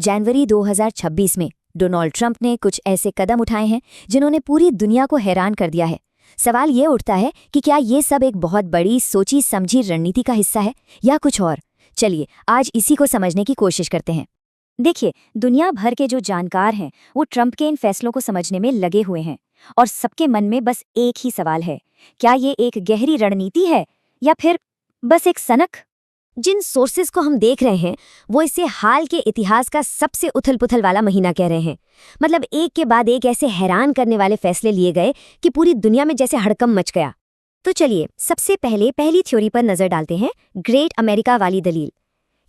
जनवरी 2026 में Donald Trump ने कुछ ऐसे कदम उठाए हैं जिन्होंने पूरी दुनिया को हैरान कर दिया है। सवाल ये उठता है कि क्या ये सब एक बहुत बड़ी सोची समझी रणनीति का हिस्सा है या कुछ और। चलिए आज इसी को समझने की कोशिश करते हैं। देखिए, दुनिया भर के जो जानकार हैं वो ट्रंप के इन फैसलों को समझने में लगे हुए हैं और सबके मन में बस एक ही सवाल है, क्या ये एक गहरी रणनीति है या फिर बस एक सनक। जिन सोर्सेज को हम देख रहे हैं वो इसे हाल के इतिहास का सबसे उथल पुथल वाला महीना कह रहे हैं। मतलब एक के बाद एक ऐसे हैरान करने वाले फैसले लिए गए कि पूरी दुनिया में जैसे हड़कंप मच गया। तो चलिए सबसे पहले पहली थ्योरी पर नजर डालते हैं, ग्रेट अमेरिका वाली दलील।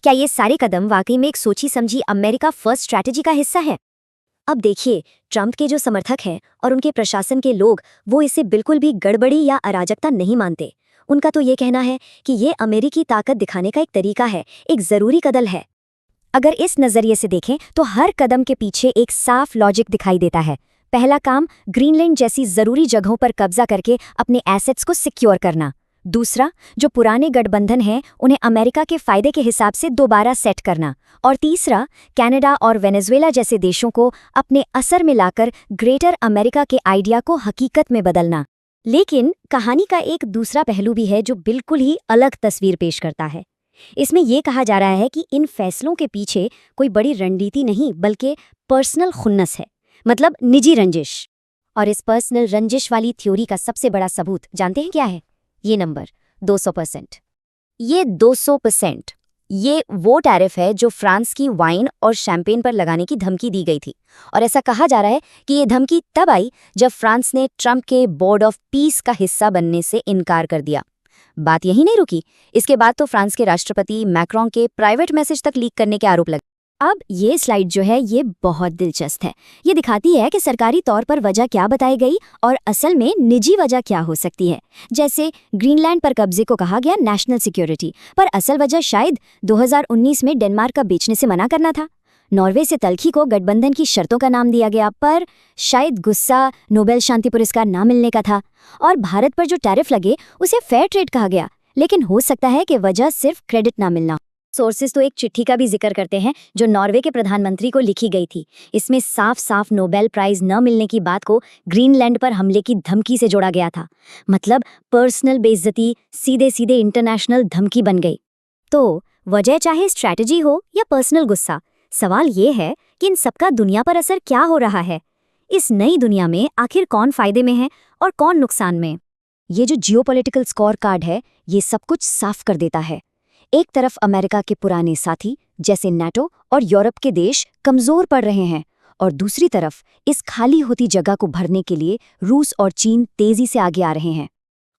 क्या ये सारे कदम वाकई में एक सोची समझी अमेरिका फर्स्ट स्ट्रैटेजी का हिस्सा है? अब देखिए, ट्रंप के जो समर्थक हैं और उनके प्रशासन के लोग वो इसे बिल्कुल भी गड़बड़ी या अराजकता नहीं मानते। उनका तो ये कहना है कि ये अमेरिकी ताकत दिखाने का एक तरीका है, एक जरूरी कदम है। अगर इस नजरिए से देखें तो हर कदम के पीछे एक साफ लॉजिक दिखाई देता है। पहला काम, ग्रीनलैंड जैसी जरूरी जगहों पर कब्जा करके अपने एसेट्स को सिक्योर करना। दूसरा, जो पुराने गठबंधन हैं उन्हें अमेरिका के फायदे के हिसाब से दोबारा सेट करना। और तीसरा, कनाडा और वेनेजुएला जैसे देशों को अपने असर में लाकर ग्रेटर अमेरिका के आइडिया को हकीकत में बदलना। लेकिन कहानी का एक दूसरा पहलू भी है जो बिल्कुल ही अलग तस्वीर पेश करता है। इसमें यह कहा जा रहा है कि इन फैसलों के पीछे कोई बड़ी रणनीति नहीं बल्कि पर्सनल खुन्नस है, मतलब निजी रंजिश। और इस पर्सनल रंजिश वाली थ्योरी का सबसे बड़ा सबूत जानते हैं क्या है? ये नंबर 200%। ये 200%, ये वो टैरिफ है जो फ्रांस की वाइन और शैंपेन पर लगाने की धमकी दी गई थी। और ऐसा कहा जा रहा है कि ये धमकी तब आई जब फ्रांस ने ट्रंप के बोर्ड ऑफ पीस का हिस्सा बनने से इनकार कर दिया। बात यही नहीं रुकी, इसके बाद तो फ्रांस के राष्ट्रपति मैक्रों के प्राइवेट मैसेज तक लीक करने के आरोप लगे। अब ये स्लाइड जो है ये बहुत दिलचस्प है। ये दिखाती है कि सरकारी तौर पर वजह क्या बताई गई और असल में निजी वजह क्या हो सकती है। जैसे ग्रीनलैंड पर कब्जे को कहा गया नेशनल सिक्योरिटी, पर असल वजह शायद 2019 में डेनमार्क का बेचने से मना करना था। नॉर्वे से तल्खी को गठबंधन की शर्तों का नाम दिया गया, पर शायद गुस्सा नोबेल शांति पुरस्कार ना मिलने का था। और भारत पर जो टैरिफ लगे उसे फेयर ट्रेड कहा गया, लेकिन हो सकता है कि वजह सिर्फ क्रेडिट ना मिलना। सोर्सेज तो एक चिट्ठी का भी जिक्र करते हैं जो नॉर्वे के प्रधानमंत्री को लिखी गई थी। इसमें साफ साफ नोबेल प्राइज न मिलने की बात को ग्रीनलैंड पर हमले की धमकी से जोड़ा गया था। मतलब पर्सनल बेइज्जती सीधे सीधे इंटरनेशनल धमकी बन गई। तो वजह चाहे स्ट्रैटेजी हो या पर्सनल गुस्सा, सवाल ये है कि इन सबका दुनिया पर असर क्या हो रहा है। इस नई दुनिया में आखिर कौन फायदे में है और कौन नुकसान में? ये जो जियोपॉलिटिकल स्कोर कार्ड है ये सब कुछ साफ कर देता है। एक तरफ अमेरिका के पुराने साथी जैसे नाटो और यूरोप के देश कमजोर पड़ रहे हैं और दूसरी तरफ इस खाली होती जगह को भरने के लिए रूस और चीन तेजी से आगे आ रहे हैं।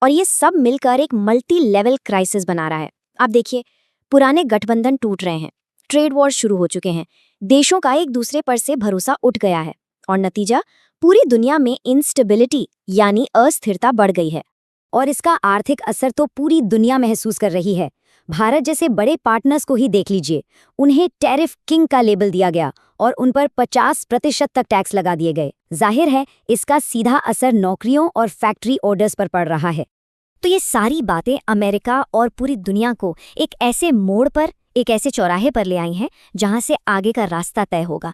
और ये सब मिलकर एक मल्टी लेवल क्राइसिस बना रहा है। आप देखिए, पुराने गठबंधन टूट रहे हैं, ट्रेड वॉर शुरू हो चुके हैं, देशों का एक दूसरे पर से भरोसा उठ गया है और नतीजा पूरी दुनिया में इंस्टेबिलिटी यानी अस्थिरता बढ़ गई है। और इसका आर्थिक असर तो पूरी दुनिया महसूस कर रही है। भारत जैसे बड़े पार्टनर्स को ही देख लीजिए, उन्हें टैरिफ किंग का लेबल दिया गया और उन पर 50% तक टैक्स लगा दिए गए। जाहिर है इसका सीधा असर नौकरियों और फैक्ट्री ऑर्डर्स पर पड़ रहा है। तो ये सारी बातें अमेरिका और पूरी दुनिया को एक ऐसे मोड़ पर, एक ऐसे चौराहे पर ले आई हैं जहां से आगे का रास्ता तय होगा।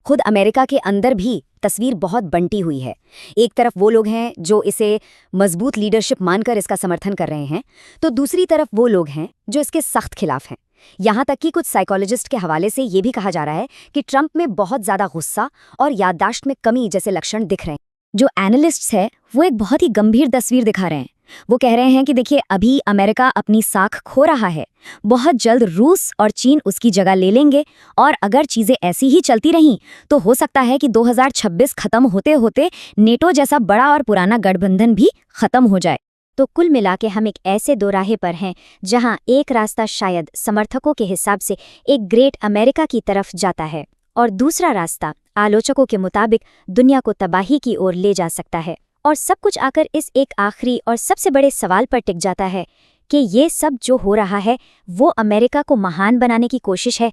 खुद अमेरिका के अंदर भी तस्वीर बहुत बंटी हुई है। एक तरफ वो लोग हैं जो इसे मजबूत लीडरशिप मानकर इसका समर्थन कर रहे हैं, तो दूसरी तरफ वो लोग हैं जो इसके सख्त खिलाफ हैं। यहाँ तक कि कुछ साइकोलॉजिस्ट के हवाले से ये भी कहा जा रहा है कि ट्रंप में बहुत ज़्यादा गुस्सा और याददाश्त में कमी जैसे लक्षण दिख रहे हैं। जो एनालिस्ट्स हैं वो एक बहुत ही गंभीर तस्वीर दिखा रहे हैं। वो कह रहे हैं कि देखिए, अभी अमेरिका अपनी साख खो रहा है, बहुत जल्द रूस और चीन उसकी जगह ले लेंगे और अगर चीजें ऐसी ही चलती रहीं तो हो सकता है कि 2026 खत्म होते होते नेटो जैसा बड़ा और पुराना गठबंधन भी खत्म हो जाए। तो कुल मिला के हम एक ऐसे दोराहे पर हैं जहां एक रास्ता शायद समर्थकों के हिसाब से एक ग्रेट अमेरिका की तरफ जाता है और दूसरा रास्ता आलोचकों के मुताबिक दुनिया को तबाही की ओर ले जा सकता है। और सब कुछ आकर इस एक आखिरी और सबसे बड़े सवाल पर टिक जाता है कि ये सब जो हो रहा है वो अमेरिका को महान बनाने की कोशिश है